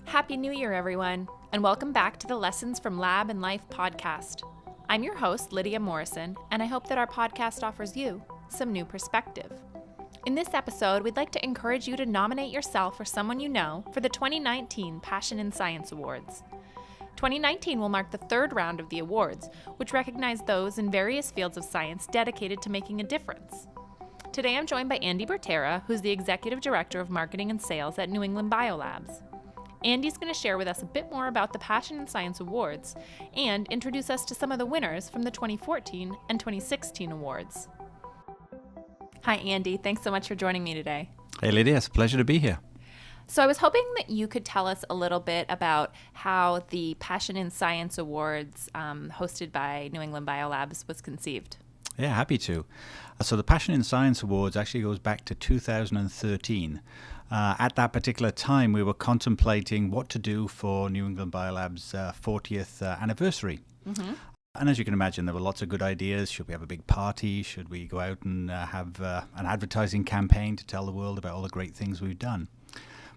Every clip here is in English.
Happy New Year, everyone, and welcome back to the Lessons from Lab and Life podcast. I'm your host, Lydia Morrison, and I hope that our podcast offers you some new perspective. In this episode, we'd like to encourage you to nominate yourself or someone you know for the 2019 Passion in Science Awards. 2019 will mark the third round of the awards, which recognize those in various fields of science dedicated to making a difference. Today, I'm joined by Andy Bertera, who's the Executive Director of Marketing and Sales at New England Biolabs. Andy's going to share with us a bit more about the Passion in Science Awards and introduce us to some of the winners from the 2014 and 2016 awards. Hi, Andy. Thanks so much for joining me today. Hey, Lydia. It's a pleasure to be here. So I was hoping that you could tell us a little bit about how the Passion in Science Awards hosted by New England Biolabs was conceived. Yeah, happy to. So the Passion in Science Awards actually goes back to 2013. At that particular time, we were contemplating what to do for New England Biolab's 40th anniversary. Mm-hmm. And as you can imagine, there were lots of good ideas. Should we have a big party? Should we go out and have an advertising campaign to tell the world about all the great things we've done?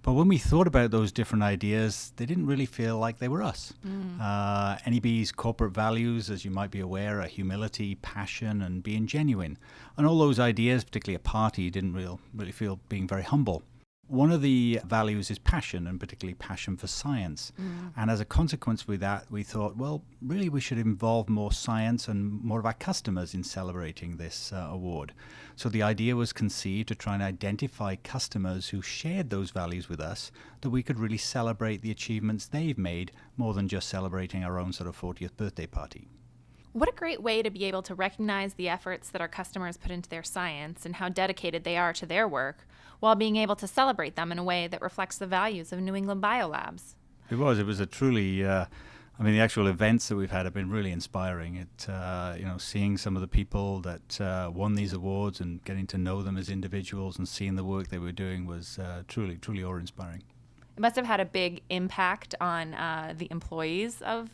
But when we thought about those different ideas, they didn't really feel like they were us. NEB's corporate values, as you might be aware, are humility, passion, and being genuine. And all those ideas, particularly a party, didn't really feel being very humble. One of the values is passion, and particularly passion for science. And as a consequence with that, we thought, well, really we should involve more science and more of our customers in celebrating this award. So the idea was conceived to try and identify customers who shared those values with us, that we could really celebrate the achievements they've made more than just celebrating our own sort of 40th birthday party. What a great way to be able to recognize the efforts that our customers put into their science and how dedicated they are to their work, while being able to celebrate them in a way that reflects the values of New England Biolabs. It was a truly, the actual events that we've had have been really inspiring. Seeing some of the people that won these awards and getting to know them as individuals and seeing the work they were doing was truly awe-inspiring. It must have had a big impact on the employees of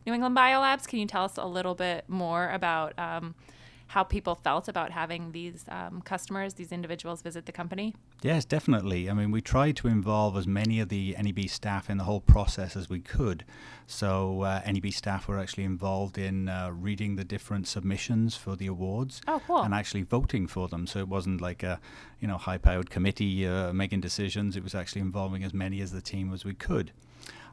New England Biolabs. Can you tell us a little bit more about how people felt about having these customers, these individuals visit the company? Yes, definitely. We tried to involve as many of the NEB staff in the whole process as we could. So NEB staff were actually involved in reading the different submissions for the awards. Oh, cool. And actually voting for them. So it wasn't like a high-powered committee making decisions. It was actually involving as many as the team as we could.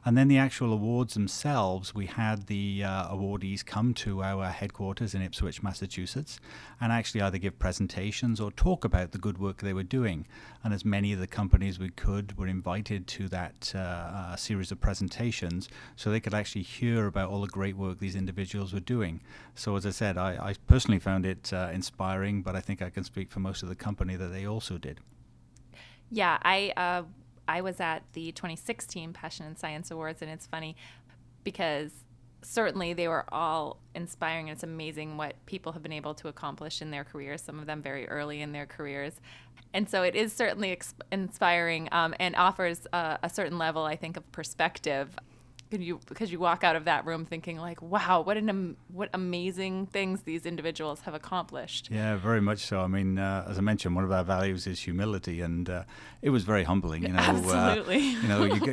And then the actual awards themselves, we had the awardees come to our headquarters in Ipswich, Massachusetts, and actually either give presentations or talk about the good work they were doing. And as many of the companies we could were invited to that series of presentations so they could actually hear about all the great work these individuals were doing. So as I said, I personally found it inspiring, but I think I can speak for most of the company that they also did. Yeah, I was at the 2016 Passion in Science Awards, and it's funny because certainly they were all inspiring, and it's amazing what people have been able to accomplish in their careers, some of them very early in their careers. And so it is certainly inspiring and offers a certain level, I think, of perspective. Because you walk out of that room thinking like, wow, what amazing things these individuals have accomplished. Yeah, very much so. As I mentioned, one of our values is humility, and it was very humbling. Absolutely.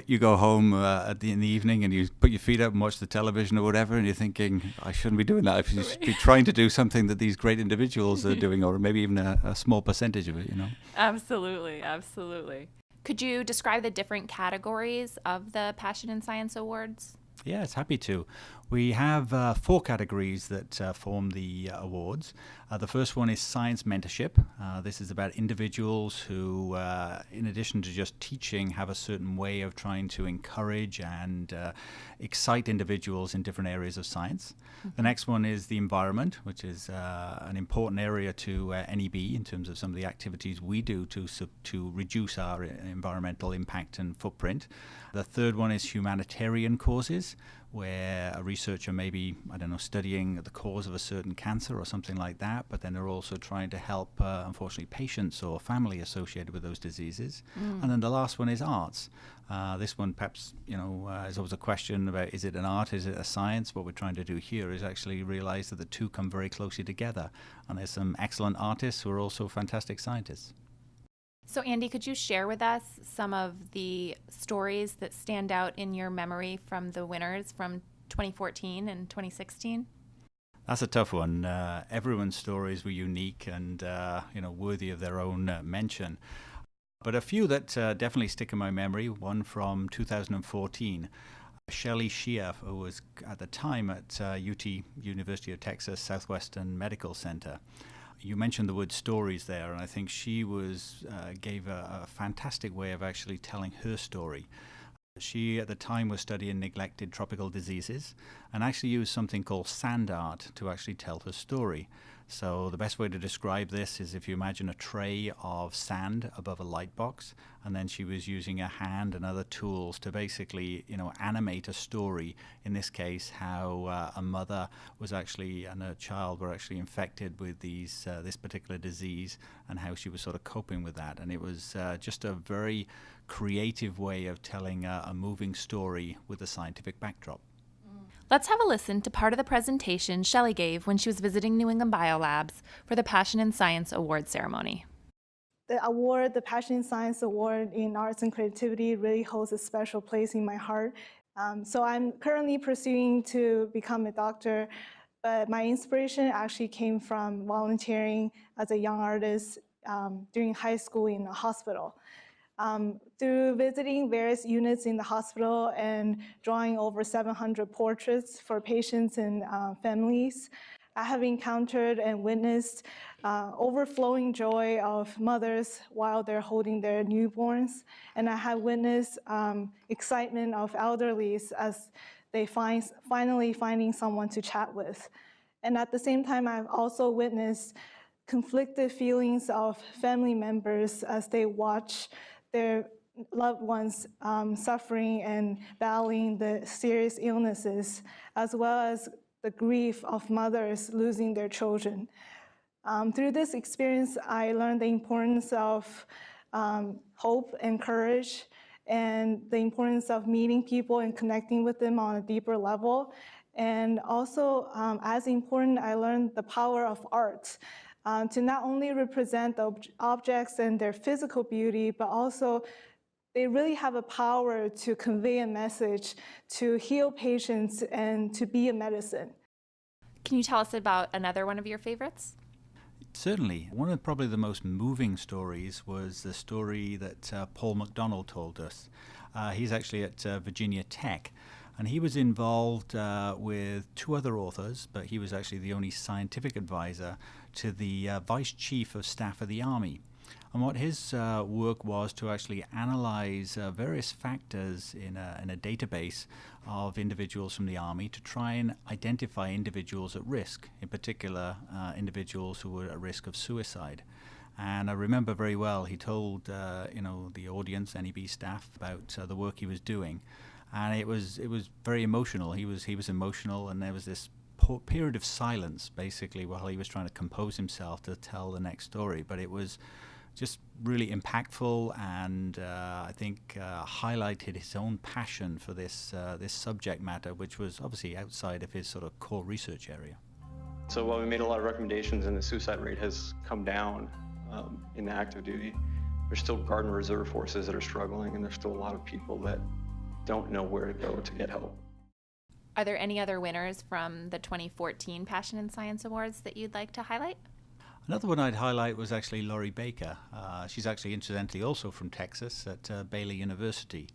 You go home in the evening and you put your feet up and watch the television or whatever, and you're thinking, I shouldn't be doing that. I should be trying to do something that these great individuals are doing, or maybe even a small percentage of it. Absolutely. Could you describe the different categories of the Passion in Science Awards? Yes, happy to. We have 4 categories that form the awards. The first one is science mentorship. This is about individuals who, in addition to just teaching, have a certain way of trying to encourage and excite individuals in different areas of science. Mm-hmm. The next one is the environment, which is an important area to NEB in terms of some of the activities we do to reduce our environmental impact and footprint. The third one is humanitarian causes, where a researcher may be, studying the cause of a certain cancer or something like that, but then they're also trying to help, unfortunately, patients or family associated with those diseases. And then the last one is arts. This one perhaps, is always a question about, is it an art, is it a science? What we're trying to do here is actually realize that the two come very closely together. And there's some excellent artists who are also fantastic scientists. So Andy, could you share with us some of the stories that stand out in your memory from the winners from 2014 and 2016? That's a tough one. Everyone's stories were unique and worthy of their own mention. But a few that definitely stick in my memory. One from 2014. Shelley Shea, who was at the time at UT, University of Texas Southwestern Medical Center. You mentioned the word stories there, and I think she gave a fantastic way of actually telling her story. She, at the time, was studying neglected tropical diseases and actually used something called sand art to actually tell her story. So the best way to describe this is if you imagine a tray of sand above a light box, and then she was using a hand and other tools to basically, animate a story. In this case, how a mother was actually and her child were actually infected with this particular disease, and how she was sort of coping with that. And it was just a very creative way of telling a moving story with a scientific backdrop. Let's have a listen to part of the presentation Shelley gave when she was visiting New England Biolabs for the Passion in Science Award ceremony. The Passion in Science Award in Arts and Creativity, really holds a special place in my heart. So I'm currently pursuing to become a doctor, but my inspiration actually came from volunteering as a young artist during high school in a hospital. Through visiting various units in the hospital and drawing over 700 portraits for patients and families, I have encountered and witnessed overflowing joy of mothers while they're holding their newborns. And I have witnessed excitement of elderlies as they finally finding someone to chat with. And at the same time, I've also witnessed conflicted feelings of family members as they watch their loved ones suffering and battling the serious illnesses, as well as the grief of mothers losing their children. Through this experience, I learned the importance of hope and courage, and the importance of meeting people and connecting with them on a deeper level. And also, as important, I learned the power of art. To not only represent the objects and their physical beauty, but also they really have a power to convey a message, to heal patients, and to be a medicine. Can you tell us about another one of your favorites? Certainly. One of probably the most moving stories was the story that Paul McDonald told us. He's actually at Virginia Tech. And he was involved with two other authors, but he was actually the only scientific advisor to the Vice Chief of Staff of the Army. And what his work was to actually analyze various factors in a database of individuals from the Army to try and identify individuals at risk, in particular individuals who were at risk of suicide. And I remember very well he told the audience, NEB staff, about the work he was doing. And it was very emotional. He was emotional, and there was this period of silence, basically, while he was trying to compose himself to tell the next story. But it was just really impactful, and I think highlighted his own passion for this subject matter, which was obviously outside of his sort of core research area. So while we made a lot of recommendations and the suicide rate has come down in the active duty, there's still Guard and Reserve forces that are struggling, and there's still a lot of people that don't know where to go to get help. Are there any other winners from the 2014 Passion in Science Awards that you'd like to highlight? Another one I'd highlight was actually Laurie Baker. She's actually incidentally also from Texas at Baylor University.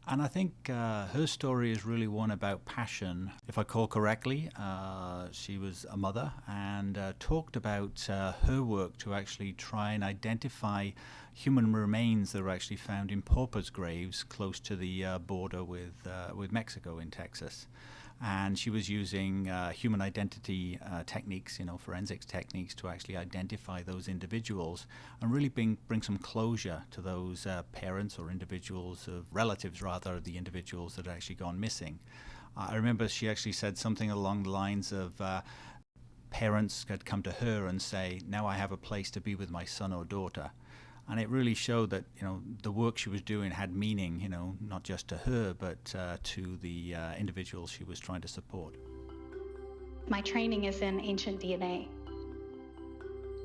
And I think her story is really one about passion. If I recall correctly, she was a mother and talked about her work to actually try and identify human remains that were actually found in paupers' graves close to the border with Mexico in Texas. And she was using human identity techniques, forensics techniques, to actually identify those individuals and really bring some closure to those parents or individuals, relatives rather, of the individuals that had actually gone missing. I remember she actually said something along the lines of parents had come to her and say, "Now I have a place to be with my son or daughter." And it really showed that, the work she was doing had meaning, not just to her, but to the individuals she was trying to support. My training is in ancient DNA.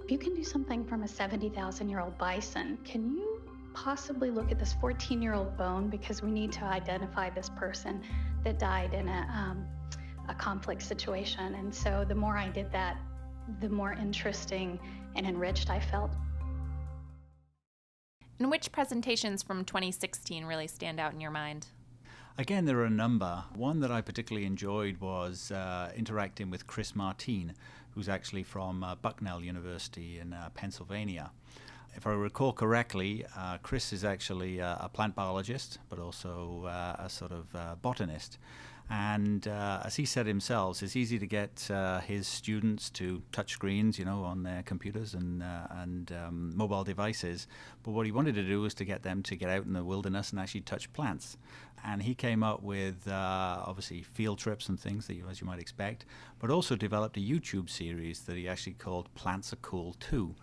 if you can do something from a 70,000-year-old bison, can you possibly look at this 14-year-old bone, because we need to identify this person that died in a conflict situation. And so the more I did that, the more interesting and enriched I felt. And which presentations from 2016 really stand out in your mind? Again, there are a number. One that I particularly enjoyed was interacting with Chris Martine, who's actually from Bucknell University in Pennsylvania. If I recall correctly, Chris is actually a plant biologist, but also a sort of botanist. And as he said himself, it's easy to get his students to touch screens, on their computers and mobile devices. But what he wanted to do was to get them to get out in the wilderness and actually touch plants. And he came up with, obviously, field trips and things, as you might expect, but also developed a YouTube series that he actually called Plants Are Cool Too.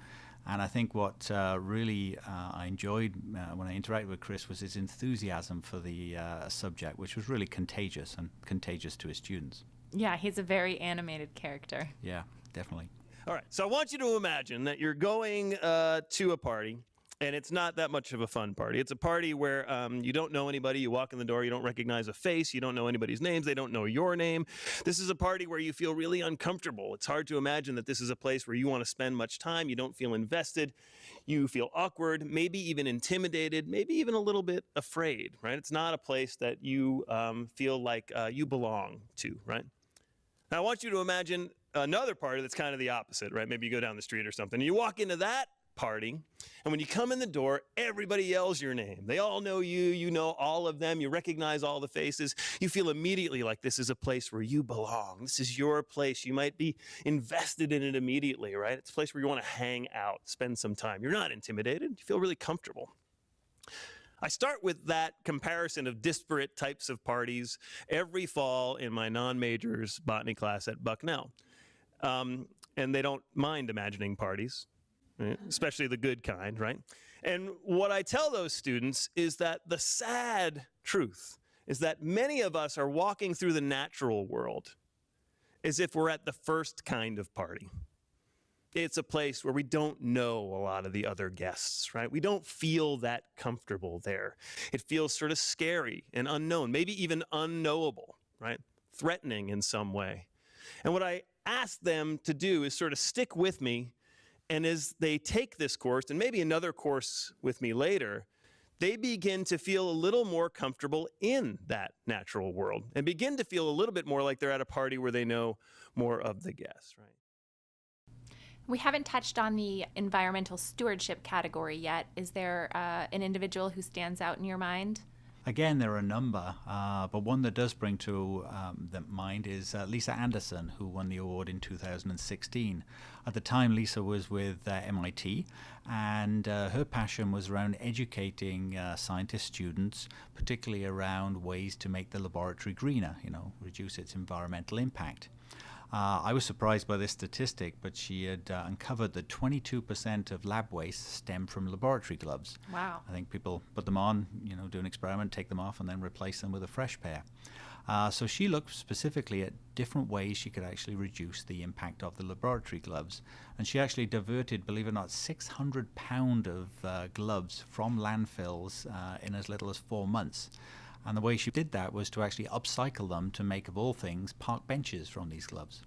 And I think what really I enjoyed when I interacted with Chris was his enthusiasm for the subject, which was really contagious and contagious to his students. Yeah, he's a very animated character. Yeah, definitely. All right, so I want you to imagine that you're going to a party, and it's not that much of a fun party. It's a party where you don't know anybody. You walk in the door, you don't recognize a face, you don't know anybody's names, they don't know your name. This is a party where you feel really uncomfortable. It's hard to imagine that this is a place where you want to spend much time. You don't feel invested. You feel awkward, maybe even intimidated, maybe even a little bit afraid, right? It's not a place that you feel like you belong to, right? Now, I want you to imagine another party that's kind of the opposite, right? Maybe you go down the street or something, and you walk into that party, and when you come in the door, everybody yells your name. They all know you. You know all of them. You recognize all the faces. You feel immediately like this is a place where you belong. This is your place. You might be invested in it immediately, right? It's a place where you want to hang out, spend some time. You're not intimidated. You feel really comfortable. I start with that comparison of disparate types of parties every fall in my non-majors botany class at Bucknell. And they don't mind imagining parties. Right? Especially the good kind, right? And what I tell those students is that the sad truth is that many of us are walking through the natural world as if we're at the first kind of party. It's a place where we don't know a lot of the other guests, right? We don't feel that comfortable there. It feels sort of scary and unknown, maybe even unknowable, right? Threatening in some way. And what I ask them to do is sort of stick with me. And as they take this course, and maybe another course with me later, they begin to feel a little more comfortable in that natural world and begin to feel a little bit more like they're at a party where they know more of the guests, right? We haven't touched on the environmental stewardship category yet. Is there an individual who stands out in your mind? Again, there are a number, but one that does bring to the mind is Lisa Anderson, who won the award in 2016. At the time, Lisa was with MIT, and her passion was around educating scientist students, particularly around ways to make the laboratory greener, reduce its environmental impact. I was surprised by this statistic, but she had uncovered that 22% of lab waste stemmed from laboratory gloves. Wow. I think people put them on, do an experiment, take them off, and then replace them with a fresh pair. So she looked specifically at different ways she could actually reduce the impact of the laboratory gloves. And she actually diverted, believe it or not, 600 pounds of gloves from landfills in as little as 4 months. And the way she did that was to actually upcycle them to make, of all things, park benches from these gloves.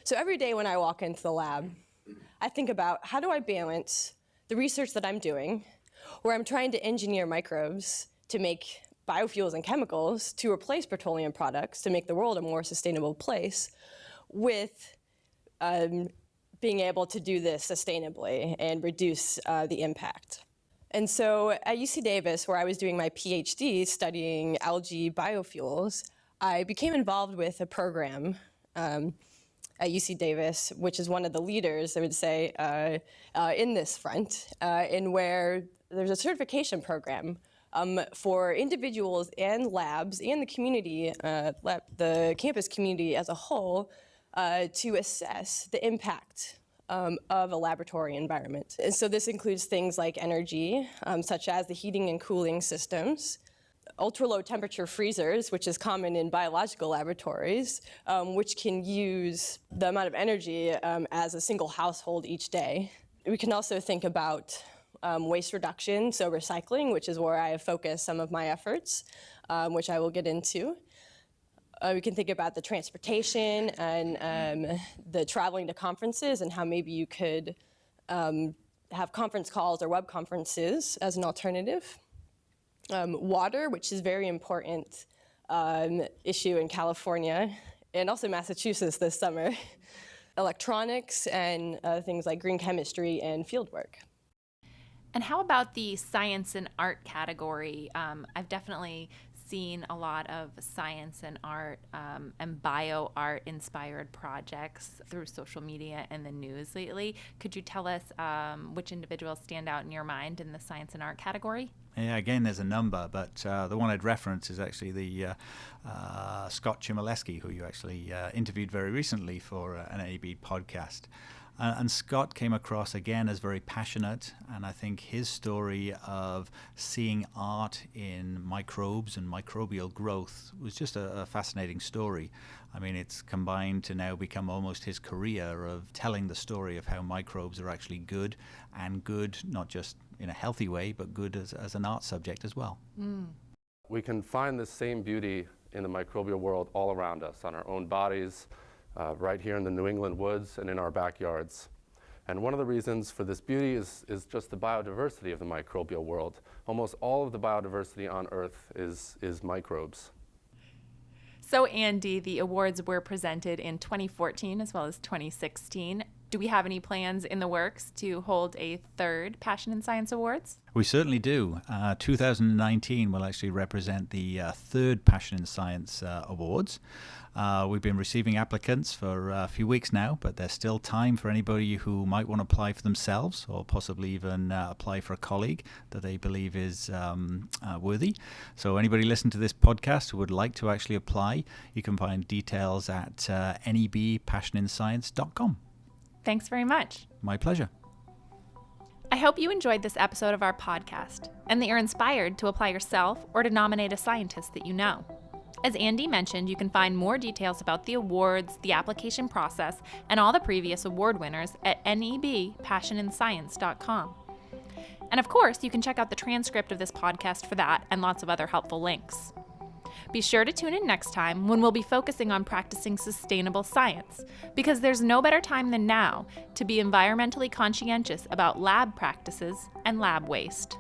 So every day when I walk into the lab, I think about how do I balance the research that I'm doing, where I'm trying to engineer microbes to make biofuels and chemicals to replace petroleum products to make the world a more sustainable place, with being able to do this sustainably and reduce the impact. And so at UC Davis, where I was doing my PhD studying algae biofuels, I became involved with a program at UC Davis, which is one of the leaders, I would say, in this front, in where there's a certification program for individuals and labs and the community, the campus community as a whole, to assess the impact of a laboratory environment. And so this includes things like energy, such as the heating and cooling systems, ultra-low temperature freezers, which is common in biological laboratories, which can use the amount of energy as a single household each day. We can also think about waste reduction, so recycling, which is where I have focused some of my efforts, which I will get into. We can think about the transportation and the traveling to conferences and how maybe you could have conference calls or web conferences as an alternative. Water, which is a very important issue in California and also Massachusetts this summer. Electronics and things like green chemistry and fieldwork. And how about the science and art category? I've definitely seen a lot of science and art and bio art inspired projects through social media and the news lately. Could you tell us which individuals stand out in your mind in the science and art category? Yeah, again, there's a number, but the one I'd reference is actually the Scott Chmielewski, who you actually interviewed very recently for an NEB podcast. And Scott came across, again, as very passionate, and I think his story of seeing art in microbes and microbial growth was just a fascinating story. I mean, it's combined to now become almost his career of telling the story of how microbes are actually good, and good not just in a healthy way, but good as an art subject as well. We can find the same beauty in the microbial world all around us, on our own bodies, right here in the New England woods and in our backyards. And one of the reasons for this beauty is just the biodiversity of the microbial world. Almost all of the biodiversity on Earth is microbes. So Andy, the awards were presented in 2014 as well as 2016. Do we have any plans in the works to hold a third Passion in Science Awards? We certainly do. 2019 will actually represent the third Passion in Science Awards. We've been receiving applicants for a few weeks now, but there's still time for anybody who might want to apply for themselves or possibly even apply for a colleague that they believe is worthy. So anybody listening to this podcast who would like to actually apply, you can find details at nebpassioninscience.com. Thanks very much. My pleasure. I hope you enjoyed this episode of our podcast and that you're inspired to apply yourself or to nominate a scientist that you know. As Andy mentioned, you can find more details about the awards, the application process, and all the previous award winners at nebpassioninscience.com. And of course, you can check out the transcript of this podcast for that and lots of other helpful links. Be sure to tune in next time when we'll be focusing on practicing sustainable science, because there's no better time than now to be environmentally conscientious about lab practices and lab waste.